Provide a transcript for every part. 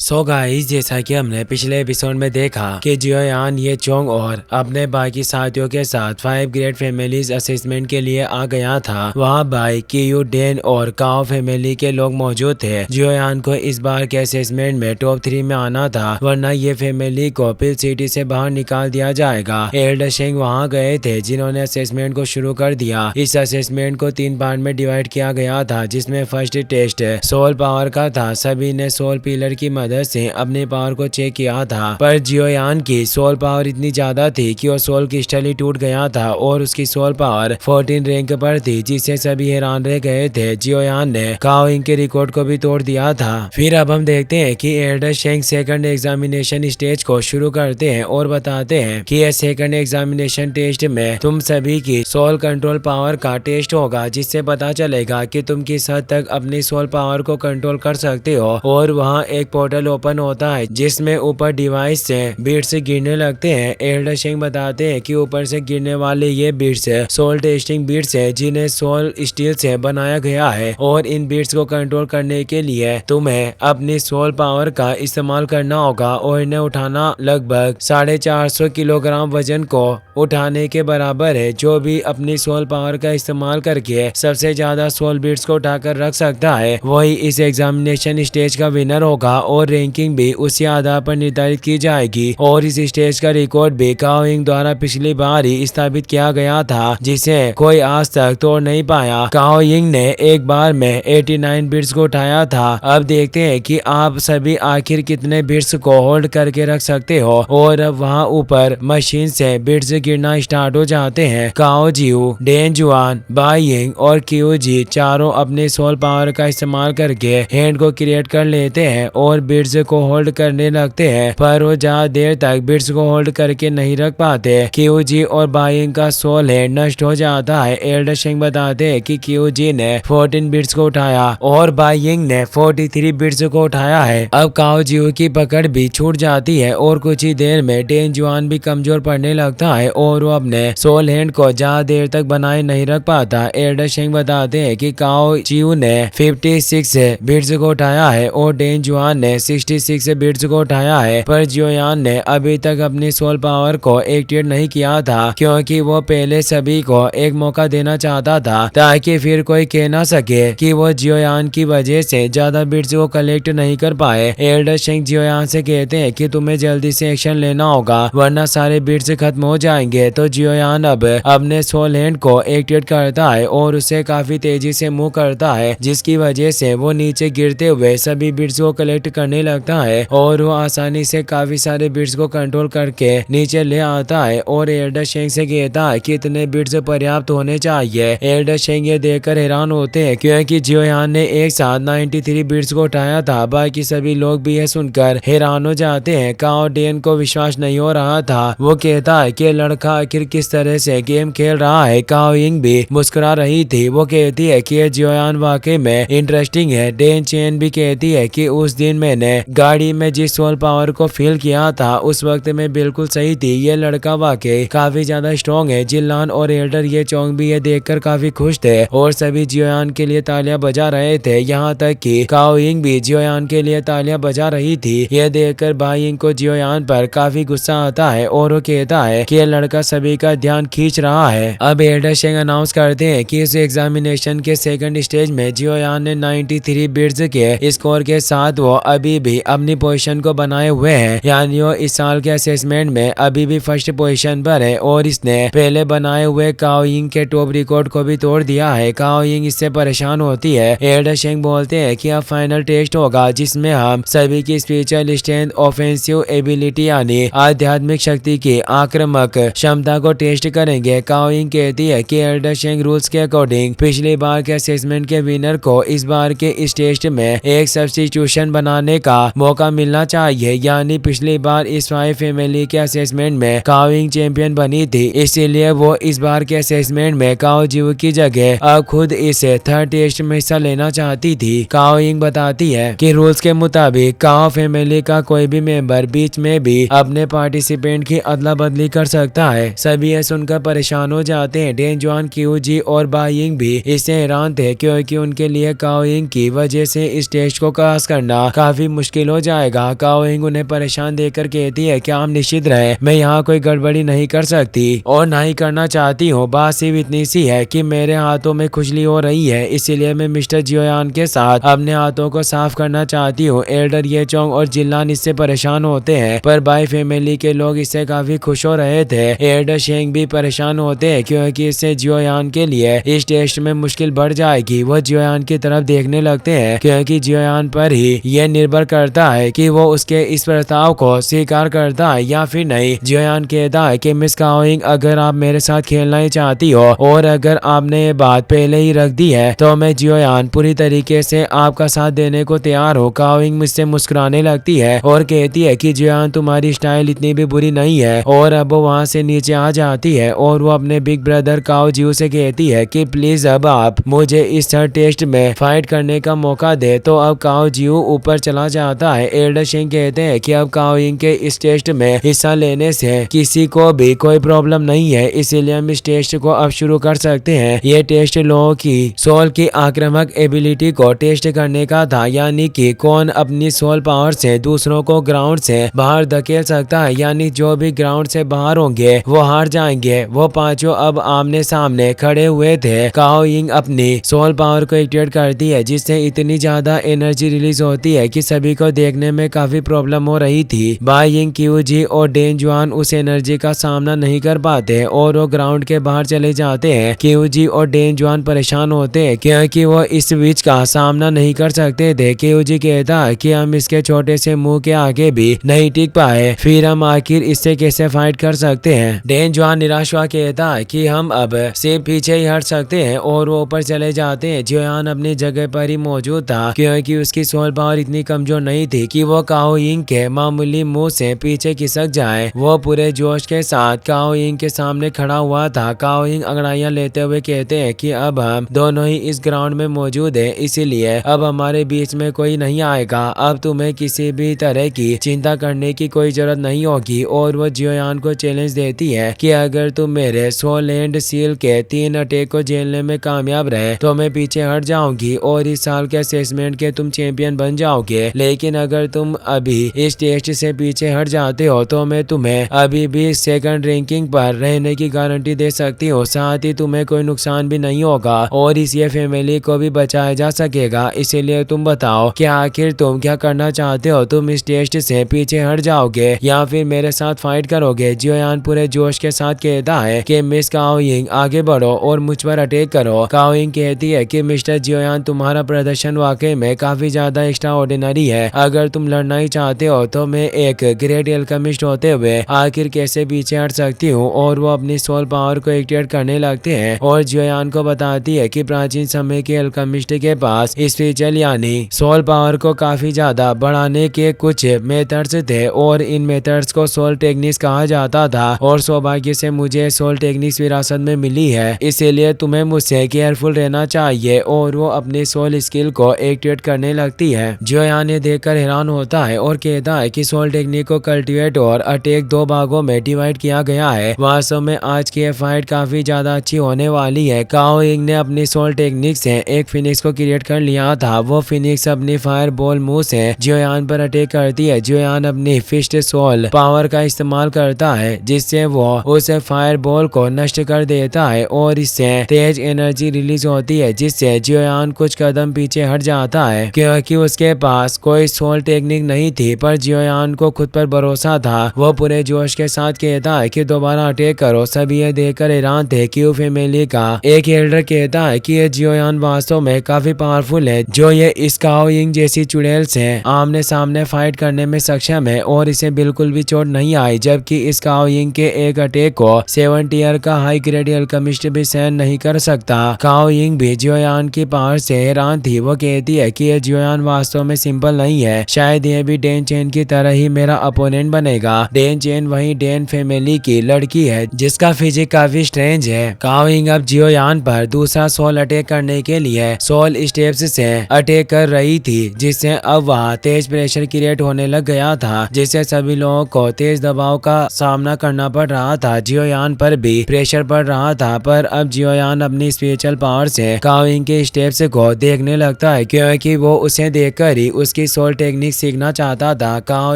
So guys, जैसा कि हमने पिछले एपिसोड में देखा कि जियोयान ये चोंग और अपने बाकी साथियों के साथ 5 ग्रेट फैमिलीज असेसमेंट के लिए आ गया था। वहाँ बाई, कियू, डेन और काओ फैमिली के लोग मौजूद थे। जियोयान को इस बार के असेसमेंट में टॉप 3 में आना था, वरना ये फैमिली को पिल सिटी से बाहर निकाल दिया जाएगा। एल्डर शेंग वहाँ गए थे, जिन्होंने असेसमेंट को शुरू कर दिया। इस असेसमेंट को 3 पार्ट में डिवाइड किया गया था, जिसमें फर्स्ट टेस्ट सोल पावर का था। सभी ने सोल पिलर की मदद से अपने पावर को चेक किया था, पर जियोयान की सोल पावर इतनी ज्यादा थी कि वो सोल क्रिस्टल ही टूट गया था और उसकी सोल पावर 14 रैंक पर थी, जिससे सभी हैरान रह गए थे। जियोयान ने काओ यिंग के रिकॉर्ड को भी तोड़ दिया था। फिर अब हम देखते हैं कि एल्डर शेंग सेकंड एग्जामिनेशन स्टेज को शुरू करते हैं और बताते हैं कि यह सेकंड एग्जामिनेशन टेस्ट में तुम सभी की सोल कंट्रोल पावर का टेस्ट होगा, जिससे पता चलेगा कि तुम किस हद तक अपनी सोल पावर को कंट्रोल कर सकते हो। और वहाँ एक पोर्टल ओपन होता है, जिसमें ऊपर डिवाइस से बीट्स गिरने लगते हैं। एल्डर शेंग बताते हैं कि ऊपर से गिरने वाले ये बीट्स सोल टेस्टिंग बीट्स है, जिन्हें सोल स्टील से बनाया गया है, और इन बीट्स को कंट्रोल करने के लिए तुम्हें अपनी सोल पावर का इस्तेमाल करना होगा और इन्हें उठाना लगभग 450 किलोग्राम वजन को उठाने के बराबर है। जो भी अपनी सोल पावर का इस्तेमाल करके सबसे ज्यादा सोल बीट्स को उठाकर रख सकता है, वही इस एग्जामिनेशन स्टेज का विनर होगा, और रैंकिंग भी उसी आधार पर निर्धारित की जाएगी। और इस स्टेज का रिकॉर्ड भी काओ यिंग द्वारा पिछली बार ही स्थापित किया गया था, जिसे कोई आज तक तोड़ नहीं पाया। काओ यिंग ने एक बार में 89 बिट्स को उठाया था। अब देखते हैं कि आप सभी आखिर कितने बिट्स को होल्ड करके रख सकते हो। और अब वहाँ ऊपर मशीन से बिट्स गिरना स्टार्ट हो जाते हैं। काओ जियू, डेन जुआन, बाई यिंग और कियू जी चारों अपने सोल पावर का इस्तेमाल करके हैंड को क्रिएट कर लेते हैं और बिट्स को होल्ड करने लगते हैं, पर वो ज्यादा देर तक बिट्स को होल्ड करके नहीं रख पाते। कियू जी और बाई यिंग का सोल हैंड नष्ट हो जाता है। एल्डर शेंग बताते हैं कि कियू जी ने 14 बिट्स को उठाया और बाई यिंग ने 43 बिट्स को उठाया है। अब काओ जियू की पकड़ भी छूट जाती है और कुछ ही देर में डेन जुआन भी कमजोर पड़ने लगता है और वो अपने सोल हैंड को ज्यादा देर तक बनाए नहीं रख पाता। एल्डर शेंग बताते हैं कि काओ जियू ने 56 बिट्स को उठाया है और डेन जुआन ने 66 बिट्स को उठाया है, पर जियोयान ने अभी तक अपनी सोल पावर को एक्टिवेट नहीं किया था, क्योंकि वो पहले सभी को एक मौका देना चाहता था, ताकि फिर कोई कह ना सके कि वो जियोयान की वजह से ज्यादा बिट्स को कलेक्ट नहीं कर पाए। एल्डर शेंग जियोयान से कहते हैं कि तुम्हें जल्दी से एक्शन लेना होगा, वरना सारे बिट्स खत्म हो जाएंगे। तो जियोयान अब अपने सोल हैंड को एक्टिवेट करता है और उसे काफी तेजी से मूव करता है, जिसकी वजह से वो नीचे गिरते हुए सभी बिट्स को कलेक्ट करने लगता है और वो आसानी से काफी सारे बिट्स को कंट्रोल करके नीचे ले आता है। और एल्डर शेंग से कहता है कि इतने बिट्स पर्याप्त होने चाहिए। एल्डर शेंग ये देखकर हैरान होते हैं, क्योंकि जियोयान ने एक साथ 93 बिट्स को उठाया था। बाकी सभी लोग भी यह सुनकर हैरान हो जाते हैं। काओ डेन को विश्वास नहीं हो रहा था। वो कहता है कि लड़का आखिर किस तरह से गेम खेल रहा है। काओ यिंग भी मुस्कुरा रही थी। वो कहती है कि जियोयान वाकई में इंटरेस्टिंग है। डेन चेन भी कहती है कि उस दिन मैंने गाड़ी में जिस सोल पावर को फील किया था, उस वक्त में बिल्कुल सही थी। ये लड़का वाकई काफी ज्यादा स्ट्रॉन्ग है। जिल्लान और एल्डर ये चोंग भी ये देखकर काफी खुश थे और सभी जियोयान के लिए तालियां बजा रहे थे। यहाँ तक कि काओ यिंग भी जियोयान के लिए तालियां बजा रही थी। यह देखकर बाई यिंग को जियोयान पर काफी गुस्सा आता है और वो कहता है कि यह लड़का सभी का ध्यान खींच रहा है। अब एल्डर शेंग अनाउंस करते हैं कि इस एग्जामिनेशन के सेकंड स्टेज में जियोयान ने 93 बिट्स के स्कोर के साथ वो अभी भी अपनी पोजीशन को बनाए हुए हैं, यानी वो इस साल के असेसमेंट में अभी भी फर्स्ट पोजीशन पर है और इसने पहले बनाए हुए काओ यिंग के टॉप रिकॉर्ड को भी तोड़ दिया है। काओ यिंग इससे परेशान होती है। एल्डर शेंग बोलते हैं कि अब फाइनल टेस्ट होगा, जिसमें हम सभी की स्पिरिचुअल स्ट्रेंथ, ऑफेंसिव एबिलिटी यानी आध्यात्मिक शक्ति की आक्रामक क्षमता को टेस्ट करेंगे। काओ यिंग कहती है कि एल्डर शेंग रूल्स के अकॉर्डिंग पिछली बार के असेसमेंट के विनर को इस बार के इस टेस्ट में एक सब्स्टिट्यूशन बनाने का मौका मिलना चाहिए, यानी पिछली बार इस 5 फैमिली के असेसमेंट में काओ यिंग चैंपियन बनी थी, इसीलिए वो इस बार के असेसमेंट में काओ जियू की जगह अब खुद इस थर्ड टेस्ट में हिस्सा लेना चाहती थी। काओ यिंग बताती है कि रूल्स के मुताबिक काओ फैमिली का कोई भी मेंबर बीच में भी अपने पार्टिसिपेंट की अदला बदली कर सकता है। सभी ये सुनकर परेशान हो जाते हैं। डेन जुआन, कियू जी और बाई यिंग भी इससे हैरान थे, क्योंकि उनके लिए काओ यिंग की वजह से इस टेस्ट को पास करना काफी मुश्किल हो जाएगा। काओइंग उन्हें परेशान देखकर कहती है कि आप निश्चित रहे, मैं यहाँ कोई गड़बड़ी नहीं कर सकती और ना ही करना चाहती हूँ। बात सिर्फ इतनी सी है कि मेरे हाथों में खुजली हो रही है, इसीलिए मैं मिस्टर जियोयान के साथ अपने हाथों को साफ करना चाहती हूँ। एल्डर ये चोंग और जिल्लान इससे परेशान होते हैं, पर बाई फैमिली के लोग इससे काफी खुश हो रहे थे। एल्डर शेंग भी परेशान होते हैं क्योंकि इससे जियोयान के लिए इस टेस्ट में मुश्किल बढ़ जाएगी। वो जियोयान की तरफ देखने लगते हैं क्योंकि जियोयान पर ही यह निर्भर करता है कि वो उसके इस प्रस्ताव को स्वीकार करता है या फिर नहीं। जियोयान कहता है कि मिस काओइंग, अगर आप मेरे साथ खेलना ही चाहती हो और अगर आपने ये बात पहले ही रख दी है तो मैं जियोयान पूरी तरीके से आपका साथ देने को तैयार हूँ। काओइंग मुझसे मुस्कुराने लगती है और कहती है कि जियोयान, तुम्हारी स्टाइल इतनी भी बुरी नहीं है। और अब वो वहाँ से नीचे आ जाती है और वो अपने बिग ब्रदर काओ जियो से कहती है कि प्लीज अब आप मुझे इस थर्ड टेस्ट में फाइट करने का मौका दे। तो अब काओ जियो ऊपर चला जाता है। एल्डर शेंग कहते हैं कि अब काओइंग के इस टेस्ट में हिस्सा लेने से किसी को भी कोई प्रॉब्लम नहीं है, इसीलिए हम इस टेस्ट को अब शुरू कर सकते हैं। ये टेस्ट लोगों की सोल की आक्रामक एबिलिटी को टेस्ट करने का था, यानी कि कौन अपनी सोल पावर से दूसरों को ग्राउंड से बाहर धकेल सकता है, यानी जो भी ग्राउंड से बाहर होंगे वो हार जाएंगे। वो पांचों अब आमने सामने खड़े हुए थे। काओइंग अपनी सोल पावर को एक्टिवेट करती है जिससे इतनी ज्यादा एनर्जी रिलीज होती है कि सभी को देखने में काफी प्रॉब्लम हो रही थी। bai ying, क्यूजी और डेन जुआन उस एनर्जी का सामना नहीं कर पाते और वो ग्राउंड के बाहर चले जाते हैं। क्यूजी और डेन जुआन परेशान होते हैं क्योंकि वो इस स्विच का सामना नहीं कर सकते थे। क्यूजी कहता है कि हम इसके छोटे से मुंह के आगे भी नहीं टिक पाए, फिर हम आखिर इससे कैसे फाइट कर सकते हैं। डेन जुआन निराश हुआ कहता है कि हम अब सिर्फ पीछे ही हट सकते हैं और वो ऊपर चले जाते हैं। जियोयान अपनी जगह पर ही मौजूद था क्योंकि उसकी सोल पावर इतनी कमजोर नहीं थी कि वो काओइंग के मामूली मुंह से पीछे खिसक जाए। वो पूरे जोश के साथ काओइंग के सामने खड़ा हुआ था। काओइंग अंगड़ाइयां लेते हुए कहते हैं कि अब हम दोनों ही इस ग्राउंड में मौजूद हैं, इसीलिए अब हमारे बीच में कोई नहीं आएगा। अब तुम्हें किसी भी तरह की चिंता करने की कोई जरूरत नहीं होगी। और वो जियोयान को चैलेंज देती है कि अगर तुम मेरे सोल एंड सील के 3 अटैक को झेलने में कामयाब रहे तो मैं पीछे हट जाऊंगी और इस साल के असेसमेंट के तुम चैंपियन बन जाओगे। लेकिन अगर तुम अभी इस टेस्ट से पीछे हट जाते हो तो मैं तुम्हें अभी भी सेकंड रैंकिंग पर रहने की गारंटी दे सकती हूँ, साथ ही तुम्हें कोई नुकसान भी नहीं होगा और इस ये फैमिली को भी बचाया जा सकेगा। इसीलिए तुम बताओ कि आखिर तुम क्या करना चाहते हो? तुम इस टेस्ट से पीछे हट जाओगे या फिर मेरे साथ फाइट करोगे? जियोयान पूरे जोश के साथ कहता है कि मिस काओइंग, आगे बढ़ो और मुझ पर अटैक करो। काओइंग कहती है कि मिस्टर जियोयान, तुम्हारा प्रदर्शन वाकई में काफी ज्यादा एक्स्ट्रा ऑर्डिनरी है। अगर तुम लड़ना ही चाहते हो तो मैं एक ग्रेट एल्केमिस्ट होते हुए आखिर कैसे पीछे हट सकती हूँ। और वो अपनी सोल पावर को एक्टिवेट करने लगते हैं और जियोयान को बताती है कि प्राचीन समय के एल्केमिस्ट के पास स्पिरिचुअल यानी सोल पावर को काफी ज्यादा बढ़ाने के कुछ मेथड्स थे और इन मेथड्स को सोल टेक्निक्स कहा जाता था और सौभाग्य से मुझे सोल टेक्निक्स विरासत में मिली है, इसीलिए तुम्हें मुझसे केयरफुल रहना चाहिए। और वो अपनी सोल स्किल को एक्टिवेट करने लगती है। जियोयान ये देखकर हैरान होता है और कहता है कि सोल टेक्निक को कल्टीवेट और अटैक 2 भागों में डिवाइड किया गया है। वास्तव में आज की फाइट काफी ज्यादा अच्छी होने वाली है। काओइंग ने अपनी सोल टेक्निक से एक फिनिक्स को क्रिएट कर लिया था। वो फिनिक्स अपनी फायर बॉल मुंह से जियोयान पर अटैक करती है। जियोयान अपनी फिस्ट सोल पावर का इस्तेमाल करता है जिससे वो उस फायर बॉल को नष्ट कर देता है और इससे तेज एनर्जी रिलीज होती है जिससे जियोयान कुछ कदम पीछे हट जाता है क्योंकि उसके पास कोई सोल टेक्निक नहीं थी। पर जियोयान को खुद पर भरोसा था। वो पूरे जोश के साथ कहता है कि दोबारा अटैक करो। सभी ये देखकर हैरान थे। क्यू फैमिली का एक एल्डर कहता है कि ये जियोयान वास्तव में काफी पावरफुल है, जो ये इस काओइंग जैसी चुड़ैल से आमने सामने फाइट करने में सक्षम है और इसे बिल्कुल भी चोट नहीं आई, जबकि इस काओइंग के एक अटैक को 7 टियर का हाई ग्रेड एल्केमिस्ट भी सहन नहीं कर सकता। काओइंग भी जियोयान की पावर से हैरान थी। वो कहती है कि ये जियोयान वास्तव में सिंपल नहीं है, शायद ये भी डेन चेन की तरह ही मेरा अपोनेंट बनेगा। डेन चेन वही डेन फैमिली की लड़की है जिसका फिजिक काफी स्ट्रेंज है। काओइंग अब जियोयान पर दूसरा सोल अटैक करने के लिए सोल स्टेप्स से अटैक कर रही थी जिससे अब वहाँ तेज प्रेशर क्रिएट होने लग गया था जिससे सभी लोगों को तेज दबाव का सामना करना पड़ रहा था। जियोयान पर भी प्रेशर पड़ रहा था पर अब जियोयान अपनी स्पिरिचुअल पावर से काओइंग के स्टेप्स को देखने लगता है क्योंकि वो उसे देखकर ही उसकी सोल टेक्निक सीखना चाहता था। काओ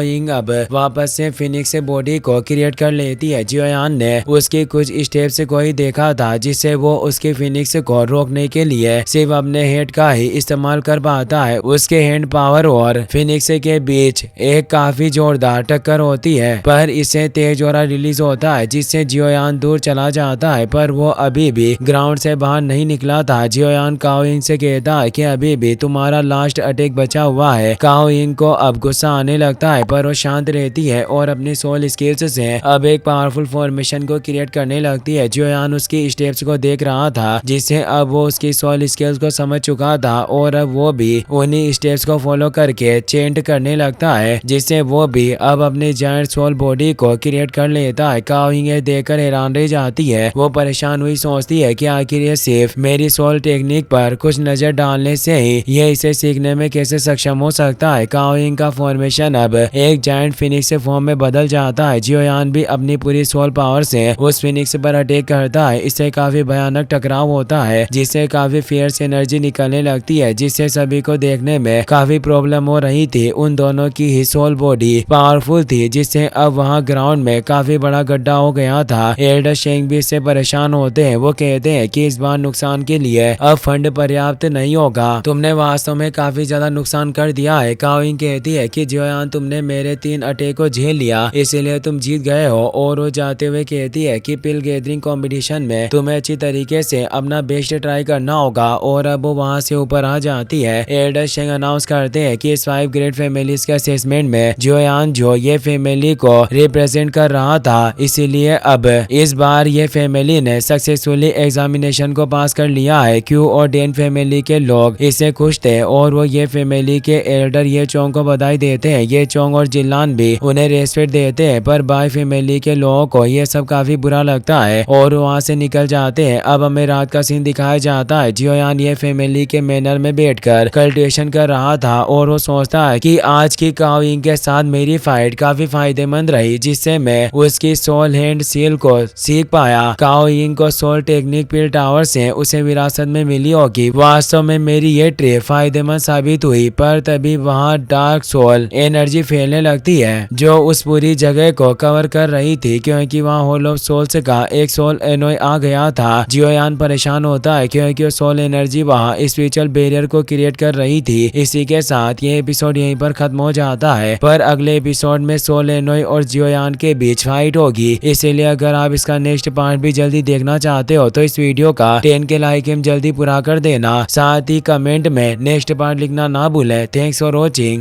यिंग अब वापस से फिनिक्स बॉडी को क्रिएट कर लेती है। जियोयान ने उसके कुछ स्टेप्स को ही देखा था जिससे वो उसके फिनिक्स को रोकने के लिए सिर्फ अपने हेड का ही इस्तेमाल कर पाता है। उसके हैंड पावर और फिनिक्स के बीच एक काफी जोरदार टक्कर होती है, पर इससे तेज ऑरा रिलीज होता है जिससे जियोयान दूर चला जाता है, पर वो अभी भी ग्राउंड से बाहर नहीं निकला था। जियोयान काओ यिंग से कहता है कि अभी भी तुम्हारा लास्ट अटैक बचा हुआ है। काओ यिंग को अब गुस्सा आने लगता है, पर वो शांत रहती है और अपनी सोल स्किल्स से अब एक पावरफुल फॉर्मेशन को क्रिएट करने लगती है। जियोयान उसकी स्टेप्स को देख रहा था जिससे अब वो उसकी सोल स्किल्स को समझ चुका था और अब वो भी उन्हीं स्टेप्स को फॉलो करके चेंट करने लगता है जिससे वो भी अब अपनी जायंट सोल बॉडी को क्रिएट कर लेता है। काओ यिंग ये देखकर हैरान रह जाती है। वो परेशान हुई सोचती है कि आखिर ये सिर्फ मेरी सोल टेक्निक पर कुछ नजर डालने से ही ये इसे सीखने में कैसे सक्षम हो सकता है। काओ यिंग का फॉर्मेशन अब एक जायंट फिनिक्स फॉर्म में बदल जाता है। जियोयान भी अपनी पूरी सोल पावर से उस फिनिक्स पर अटैक करता है। इससे काफी भयानक टकराव होता है जिससे काफी फियर्स एनर्जी निकलने लगती है जिससे सभी को देखने में काफी प्रॉब्लम हो रही थी। उन दोनों की ही सोल बॉडी पावरफुल थी जिससे अब वहाँ ग्राउंड में काफी बड़ा गड्ढा हो गया था। एल्डर शेंग भी इससे परेशान होते हैं। वो कहते हैं कि इस बार नुकसान के लिए अब फंड पर्याप्त नहीं होगा, तुमने वास्तव में काफी ज्यादा नुकसान कर दिया है। काओ यिंग कहती है कि जियोयान तुमने मेरे 3 अटैक को झेल लिया इसीलिए तुम जीत गए हो, और वो जाते हुए कहती है कि पिल गैदरिंग कंपटीशन में तुम्हें अच्छी तरीके से अपना बेस्ट ट्राई करना होगा, और अब वो वहाँ से ऊपर आ जाती है। एल्डर शेंग अनाउंस करते हैं कि इस 5 ग्रेट फैमिलीज के असेसमेंट में जियोयान जो ये फैमिली को रिप्रेजेंट कर रहा था, इसीलिए अब इस बार ये फैमिली ने सक्सेसफुली एग्जामिनेशन को पास कर लिया है। क्यू और डेन फैमिली के लोग इससे खुश थे और वो ये फैमिली के एल्डर ये चोंग को बधाई देते हैं। ये चोंग और जिलान भी उन्हें रेस्पेक्ट देते हैं, पर बाय फैमिली के लोगों को ये सब काफी बुरा लगता है और वहाँ से निकल जाते हैं। अब हमें रात का सीन दिखाया जाता है। जियोयान ये फैमिली के मैनर में बैठकर कल्टिवेशन कर रहा था और वो सोचता है कि आज की काओ यिंग के साथ मेरी फाइट काफी फायदेमंद रही जिससे मैं उसकी सोल हैंड सील को सीख पाया। काओ यिंग को सोल टेक्निक पिल टावर से उसे विरासत में मिली होगी। वास्तव में मेरी ये ट्रिप फायदेमंद साबित हुई, पर तभी वहाँ डार्क सोल एनर्जी फैलने लगती है जो उस पूरी जगह को कवर कर रही थी, क्योंकि वहाँ होलो सोल्स का एक सोल एनोय आ गया था। जियोयान परेशान होता है क्योंकि सोल एनर्जी वहाँ स्पिरिचुअल बैरियर को क्रिएट कर रही थी। इसी के साथ ये एपिसोड यहीं पर खत्म हो जाता है, पर अगले एपिसोड में सोल एनोय और जियोयान के बीच फाइट होगी। इसीलिए अगर आप इसका नेक्स्ट पार्ट भी जल्दी देखना चाहते हो तो इस वीडियो का 10 के लाइक हम जल्दी पूरा कर देना, साथ ही कमेंट में नेक्स्ट पार्ट लिखना ना भूलें। Thanks for watching.